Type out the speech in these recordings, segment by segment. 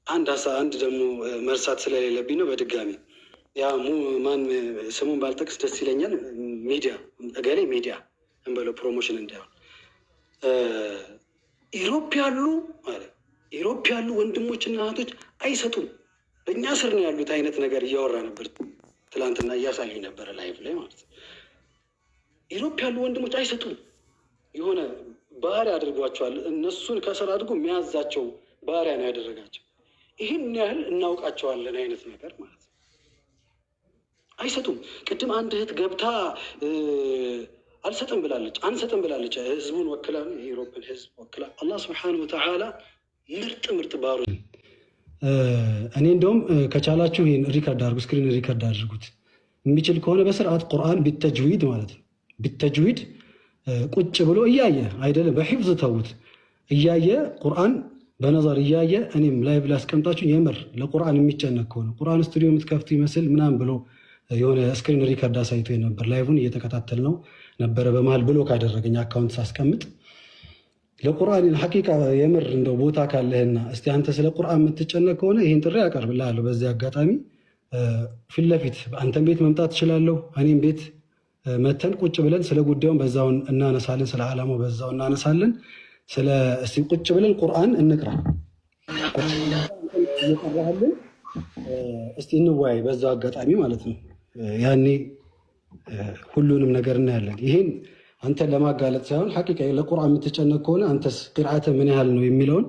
አንድ ደግሞ መርሳት ስለሌለብኝ ነው በድጋሚ ያ ማን ስሙን ባልጠቅስ ደስ ይለኛል። ሚዲያ እገሌ ሚዲያ እንበለው ፕሮሞሽን እንዳይሆን ኢሮፕ ያሉ ወንድሞችና እህቶች አይሰጡም፣ በእኛ ስር ነው ያሉት አይነት ነገር እያወራ ነበር ትላንትና፣ እያሳዩኝ ነበረ ላይቭ ላይ ማለት ነው። ኢሮፕ ያሉ ወንድሞች አይሰጡም፣ የሆነ ባህሪ አድርጓቸዋል። እነሱን ከስር አድርጎ የሚያዛቸው ባህሪያ ነው ያደረጋቸው። ይህን ያህል እናውቃቸዋለን አይነት ነገር ማለት ነው። አይሰጡም። ቅድም አንድ እህት ገብታ አንሰጥም ብላለች። ህዝቡን ወክላ የኢሮፕን ህዝብ ወክላ አላህ ስብሐነሁ ወተዓላ ምርጥ ባሩ። እኔ እንደውም ከቻላችሁ ይህን ሪከርድ አድርጉ፣ ስክሪን ሪከርድ አድርጉት። የሚችል ከሆነ በስርዓት ቁርአን ቢተጅዊድ ማለት ነው። ቢተጅዊድ ቁጭ ብሎ እያየ አይደለም በሒፍዝ ተውት፣ እያየ ቁርአን በነظር እያየ እኔም ላይቭ ላስቀምጣችሁ። የምር ለቁርአን የሚጨነቅ ከሆነ ቁርአን ስቱዲዮ የምትከፍቱ ይመስል ምናምን ብሎ የሆነ ስክሪን ሪከርድ አሳይቶ ነበር። ላይቭን እየተከታተል ነው ነበረ። በመሀል ብሎ ካደረገኝ አካውንት ሳስቀምጥ ለቁርአን ሐቂቃ የምር እንደው ቦታ ካለህና እስቲ አንተ ስለ ቁርአን የምትጨነቅ ከሆነ ይህን ጥሪ ያቀርብልሃለሁ። በዚህ አጋጣሚ ፊት ለፊት አንተን ቤት መምጣት ትችላለሁ። እኔም ቤት መተን ቁጭ ብለን ስለ ጉዳዩን በዛውን እናነሳለን። ስለ ዓላማው በዛው እናነሳለን። እስቲ ቁጭ ብለን ቁርአን እንቅራ እየቀራህልን እስቲ እንወያይ በዛው አጋጣሚ ማለት ነው። ያኔ ሁሉንም ነገር እናያለን። ይሄን አንተን ለማጋለጥ ሳይሆን ሐቂቃ ለቁርአን የምትጨነቅ ከሆነ አንተስ ቂርአተ ምን ያህል ነው የሚለውን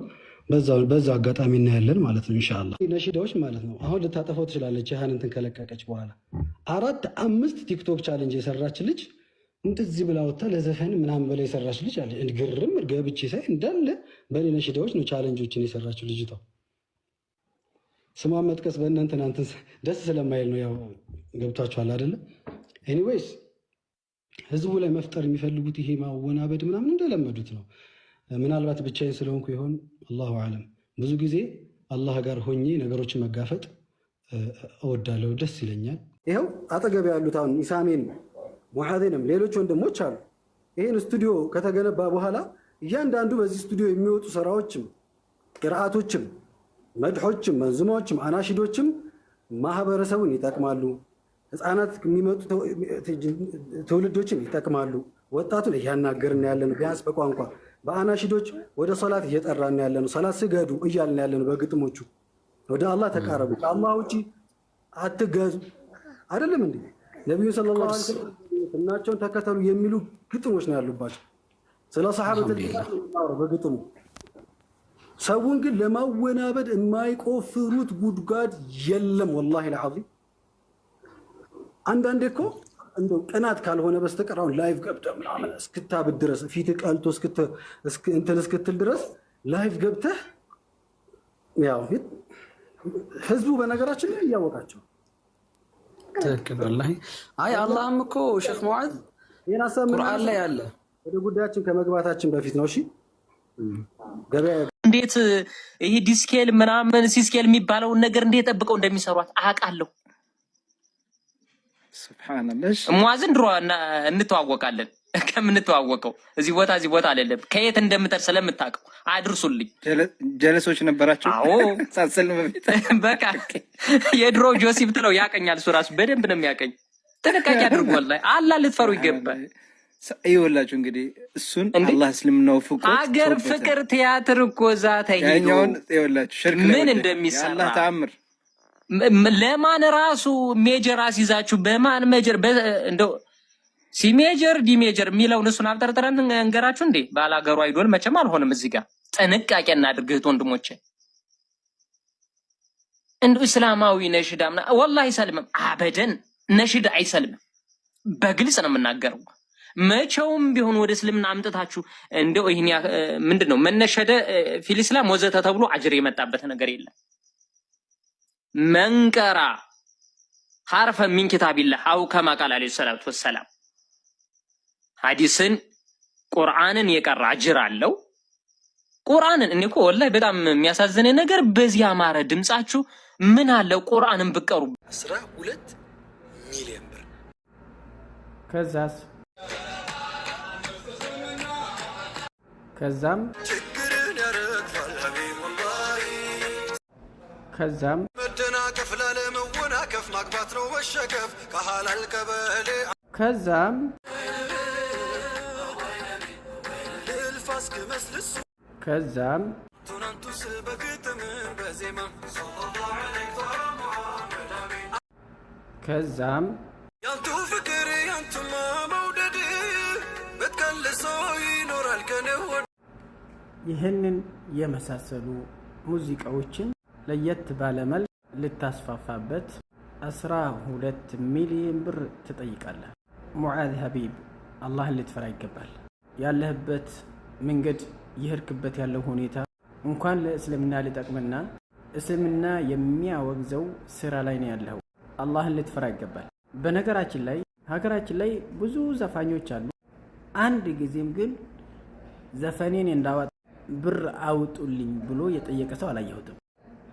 በዛው አጋጣሚ እናያለን ማለት ነው ኢንሻአላህ። ነሺዳዎች ማለት ነው አሁን ልታጠፋው ትችላለች። ያህን እንትን ከለቀቀች በኋላ 4-5 ቲክቶክ ቻሌንጅ የሰራች ልጅ እንደዚህ ብላ ወጣ ለዘፈን ምናምን በላይ የሰራች ልጅ አለ። ግርም ገብቼ ሳይ እንዳለ በኔ ነሺዳዎች ነው ቻሌንጆችን የሰራችው ልጅቷ። ስሟን መጥቀስ በእናንተን ደስ ስለማይል ነው። ያው ገብቷችኋል አይደለ? ኤኒዌይስ ህዝቡ ላይ መፍጠር የሚፈልጉት ይሄ ማወናበድ ምናምን እንደለመዱት ነው። ምናልባት ብቻዬን ስለሆንኩ ይሆን አላሁ አለም። ብዙ ጊዜ አላህ ጋር ሆኜ ነገሮችን መጋፈጥ እወዳለሁ፣ ደስ ይለኛል። ይኸው አጠገብ ያሉት አሁን ኢሳሜን ሙሐዜንም ሌሎች ወንድሞች አሉ። ይህን ስቱዲዮ ከተገነባ በኋላ እያንዳንዱ በዚህ ስቱዲዮ የሚወጡ ስራዎችም ቅርአቶችም መድሖችም መንዝማዎችም አናሺዶችም ማህበረሰቡን ይጠቅማሉ። ህፃናት የሚመጡ ትውልዶችን ይጠቅማሉ። ወጣቱን እያናገርን ያለነው ቢያንስ በቋንቋ በአናሺዶች ወደ ሰላት እየጠራን ያለነው፣ ሰላት ስገዱ እያልን ያለነው በግጥሞቹ ወደ አላህ ተቃረቡ፣ ከአላህ ውጪ አትገዙ አይደለም እንዴ? ነቢዩ ሰለላሁ ዐለይሂ ወሰለም እናቸውን ተከተሉ የሚሉ ግጥሞች ነው ያሉባቸው። ስለ ሰሃበተል በግጥሙ ሰውን ግን ለማወናበድ የማይቆፍሩት ጉድጓድ የለም። ወላሂ ለዓዚም አንዳንዴ እኮ እንደው ቅናት ካልሆነ በስተቀር አሁን ላይቭ ገብተህ ምናምን እስክታብድ ድረስ ፊት ቀልቶ እንትን እስክትል ድረስ ላይቭ ገብተህ ያው ህዝቡ በነገራችን ላይ እያወቃቸው ትክክል። ወላሂ አይ አላህም እኮ ሼክ ሙዓዝ ቁርአን ላይ አለ። ወደ ጉዳያችን ከመግባታችን በፊት ነው። እሺ ገበያ እንዴት ይሄ ዲስኬል ምናምን ሲስኬል የሚባለውን ነገር እንዴት ጠብቀው እንደሚሰሯት አውቃለሁ። ሱብሃንአላህ ሙዓዝን ድሮ እንተዋወቃለን። ከምንተዋወቀው እዚህ ቦታ አይደለም ከየት እንደምጠር ስለምታውቀው አድርሱልኝ። ጀለሶች ነበራችሁ? አዎ ሳሰል በፊት በቃ የድሮ ጆሲፍ ትለው ያቀኛል። እሱ ራሱ በደንብ ነው የሚያቀኝ። ጥንቃቄ አድርጉ። ወላሂ አላህ ልትፈሩ ይገባል። ይኸውላችሁ እንግዲህ እሱን አላህ እስልምናው ፍቆ አገር ፍቅር ቲያትር እኮ እዛ ተይዞ ያኛውን ይኸውላችሁ ሽርክ ምን እንደሚሰራ አላህ ተአምር ለማን ራሱ ሜጀር አስይዛችሁ በማን ሜጀር እንደው ሲ ሜጀር ዲ ሜጀር የሚለውን እሱን አብጠርጥረን እንገራችሁ እንዴ? ባላገሩ አይዶል መቼም አልሆነም። እዚህ ጋር ጥንቃቄ እናድርግ እህት ወንድሞቼ። እንደው እስላማዊ ነሽዳምና ወላሂ አይሰልምም፣ አበደን ነሽዳ አይሰልምም። በግልጽ ነው የምናገረው። መቼውም ቢሆን ወደ እስልምና አምጥታችሁ እንደው ይሄን ምንድነው መነሸደ ፊል እስላም ወዘተ ተብሎ አጅር የመጣበት ነገር የለም። መንቀራ ሐርፈ ሚን ኪታቢላህ አው ከማ ቃል አለይሂ ሰላቱ ወሰላም ሐዲስን ቁርአንን የቀራ አጅር አለው። ቁርአንን እኔ እኮ ወላሂ በጣም የሚያሳዝነኝ ነገር በዚህ አማረ ድምጻችሁ ምን አለው ቁርአንን ብቀሩ 12 ሚሊዮን ብር ከዛም ከዛም መደናቀፍ ላለመወናከፍ ማግባት ነው መሸከፍ ከሐላል ቀበሌ ከዛም ልልፋስ ከመስልሱ ከዛም ቱናንቱ ስበግጥም በዜማ ከዛም ያንቱ ፍቅር ያንቱማ መውደድ በትከልሶ ይኖራል ከነው ይህንን የመሳሰሉ ሙዚቃዎችን ለየት ባለመልክ ልታስፋፋበት 12 ሚሊዮን ብር ትጠይቃለህ። ሙዓዝ ሀቢብ አላህን ልትፈራ ይገባል። ያለህበት መንገድ ይህርክበት ያለው ሁኔታ እንኳን ለእስልምና ሊጠቅምና እስልምና የሚያወግዘው ስራ ላይ ነው ያለው። አላህን ልትፈራ ይገባል። በነገራችን ላይ ሀገራችን ላይ ብዙ ዘፋኞች አሉ። አንድ ጊዜም ግን ዘፈኔን እንዳወጣ ብር አውጡልኝ ብሎ የጠየቀ ሰው አላየሁትም፣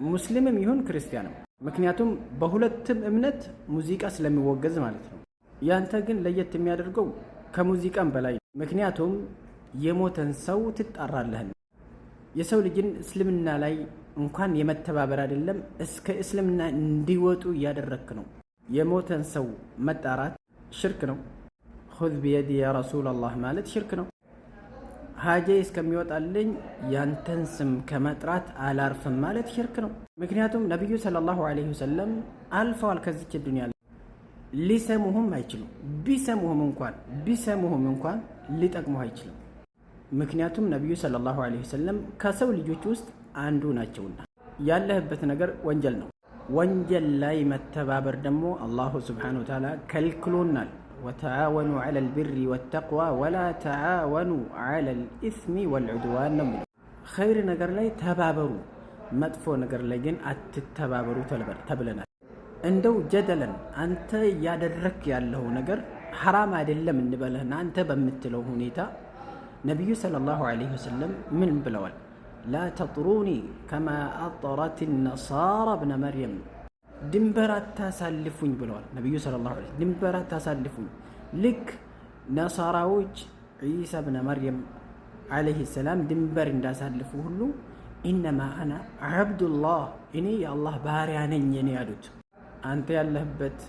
ሙስሊምም ይሁን ክርስቲያንም። ምክንያቱም በሁለቱም እምነት ሙዚቃ ስለሚወገዝ ማለት ነው። ያንተ ግን ለየት የሚያደርገው ከሙዚቃም በላይ፣ ምክንያቱም የሞተን ሰው ትጣራለህ። የሰው ልጅን እስልምና ላይ እንኳን የመተባበር አይደለም እስከ እስልምና እንዲወጡ እያደረክ ነው። የሞተን ሰው መጣራት ሽርክ ነው። ኹዝ ቢየዲ ያ ረሱላላህ ማለት ሽርክ ነው። ሀጄ እስከሚወጣልኝ ያንተን ስም ከመጥራት አላርፍም ማለት ሽርክ ነው። ምክንያቱም ነቢዩ ሰለላሁ ዐለይሂ ወሰለም አልፈዋል ከዚች ዱንያ። ሊሰሙህም አይችሉም። ቢሰሙህም እንኳን ሊጠቅሙህ አይችልም። ምክንያቱም ነቢዩ ሰለላሁ ዐለይሂ ወሰለም ከሰው ልጆች ውስጥ አንዱ ናቸውና። ያለህበት ነገር ወንጀል ነው። ወንጀል ላይ መተባበር ደግሞ አላሁ ስብሓነሁ ወተዓላ ከልክሎናል። ወተዓወኑ ዐለል ቢሪ ወተቅዋ ወላ ተዓወኑ ዐለል ኢስሚ ወልዑድዋን ነው የሚለው። ኸይር ነገር ላይ ተባበሩ፣ መጥፎ ነገር ላይ ግን አትተባበሩ ተብለናል። እንደው ጀደለን አንተ እያደረክ ያለው ነገር ሐራም አይደለም እንበለህና አንተ በምትለው ሁኔታ ነቢዩ ሰለላሁ ዐለይሂ ወሰለም ምን ብለዋል? ላ ተጥሩኒ ከማ አጠረት ነሳራ ብነ መርየም፣ ድንበር አታሳልፉኝ ብለዋል ነቢዩ ሰለላሁ ዐለይሂ ወሰለም። ድንበር አታሳልፉኝ ልክ ነሳራዎች ዒሳ ብነ መርየም ዐለይሂ ሰላም ድንበር እንዳሳልፉ ሁሉ ኢነማ አና ዐብዱላህ፣ እኔ የአላህ ባሪያ ነኝ እኔ ያሉት። አንተ ያለህበት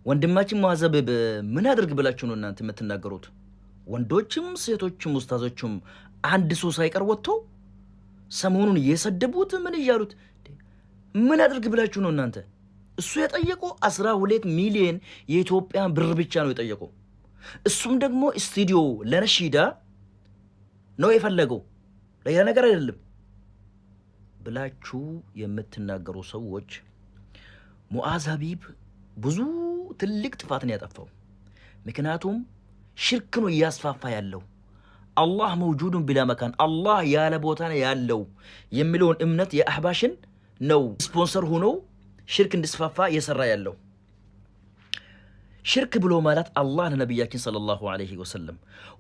ወንድማችን ሙዓዝ ሀቢብ ምን አድርግ ብላችሁ ነው እናንተ የምትናገሩት? ወንዶችም ሴቶችም ኡስታዞችም አንድ ሰው ሳይቀር ወጥቶ ሰሞኑን እየሰደቡት ምን እያሉት ምን አድርግ ብላችሁ ነው እናንተ? እሱ የጠየቀው 12 ሚሊዮን የኢትዮጵያ ብር ብቻ ነው የጠየቀው። እሱም ደግሞ ስቱዲዮ ለነሺዳ ነው የፈለገው፣ ሌላ ነገር አይደለም ብላችሁ የምትናገሩ ሰዎች ሙዓዝ ሀቢብ ብዙ ትልቅ ጥፋት ነው ያጠፋው። ምክንያቱም ሽርክ ነው እያስፋፋ ያለው። አላህ መውጁዱን ቢላ መካን፣ አላህ ያለ ቦታ ያለው የሚለውን እምነት የአህባሽን ነው ስፖንሰር ሆኖ ሽርክ እንዲስፋፋ እየሰራ ያለው። ሽርክ ብሎ ማለት አላህ ለነቢያችን ሰለላሁ ዐለይሂ ወሰለም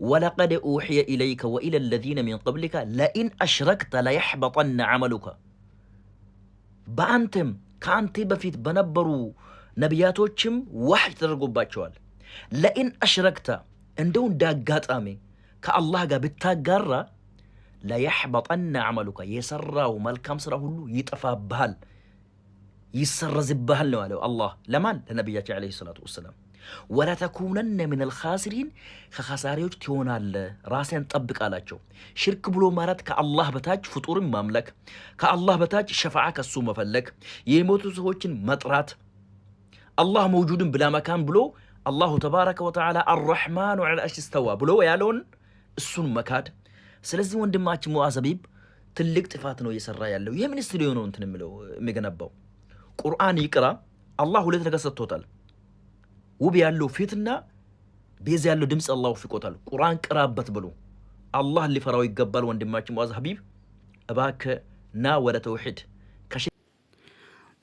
ወለቀድ ኡሕየ ኢለይከ ወኢለ ለዚነ ሚን ቀብሊከ ለኢን አሽረክተ ለየሕበጠነ ዐመሉከ፣ በአንተም ከአንተ በፊት በነበሩ ነቢያቶችም ዋሕይ ተደርጎባቸዋል። ለኢን አሽረክተ እንደው እንዳጋጣሚ ከአላህ ጋር ብታጋራ ለየሕበጠነ ዐመሉከ የሰራው መልካም ስራ ሁሉ ይጠፋብሃል፣ ይሰረዝብሃል ነው ያለው አላህ ለማን? ለነቢያችን ዐለይሂ ሰላቱ ወሰላም። ወለተኩነነ ሚነል ኻሲሪን ከኻሳሪዎች ትሆናለህ፣ ራስህን ጠብቅ አላቸው። ሽርክ ብሎ ማለት ከአላህ በታች ፍጡርን ማምለክ፣ ከአላህ በታች ሸፋዓ ከሱ መፈለግ፣ የሞቱ ሰዎችን መጥራት፣ አላህ መውጁድን ብላ መካን ብሎ አላሁ ተባረከ ወተዓላ አርረሕማኑ ዐለል ዐርሽ እስተዋ ብሎ ያለውን እሱን መካድ። ስለዚህ ወንድማችን ሙዓዝ ሀቢብ ትልቅ ጥፋት ነው እየሰራ ያለው። ይህ ምን ስቱዲዮ ነው እንትን የሚገነባው? ቁርአን ይቅራ። አላህ ሁለት ነገር ሰጥቶታል። ውብ ያለው ፊትና ቤዝ ያለው ድምፅ አላህ ወፍቆታል። ቁርአን ቅራበት ብሎ አላህ ሊፈራው ይገባል። ወንድማችን ሙዓዝ ሀቢብ እባክህ ና ወደ ተውሂድ።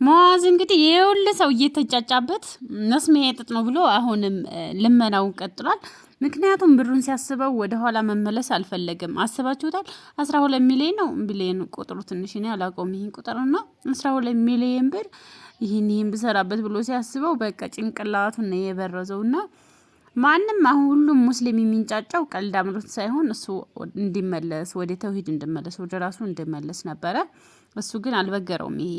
ሙዓዝ እንግዲህ የሁሉ ሰው እየተጫጫበት መስሜ ጥጥ ነው ብሎ አሁንም ልመናውን ቀጥሏል። ምክንያቱም ብሩን ሲያስበው ወደኋላ መመለስ አልፈለግም። አስባችሁታል? 12 ሚሊዮን ነው ቢሊዮን ቁጥሩ ትንሽ ነው አላውቀውም። ይሄን ቁጥርና 12 ሚሊዮን ብር ይህን ብሰራበት ብሎ ሲያስበው በቃ ጭንቅላቱን ነው የበረዘውና ማንም አሁን ሁሉም ሙስሊም የሚንጫጫው ቀልድ አምሮት ሳይሆን እሱ እንዲመለስ ወደ ተውሂድ እንዲመለስ ወደ ራሱ እንዲመለስ ነበረ። እሱ ግን አልበገረውም ይሄ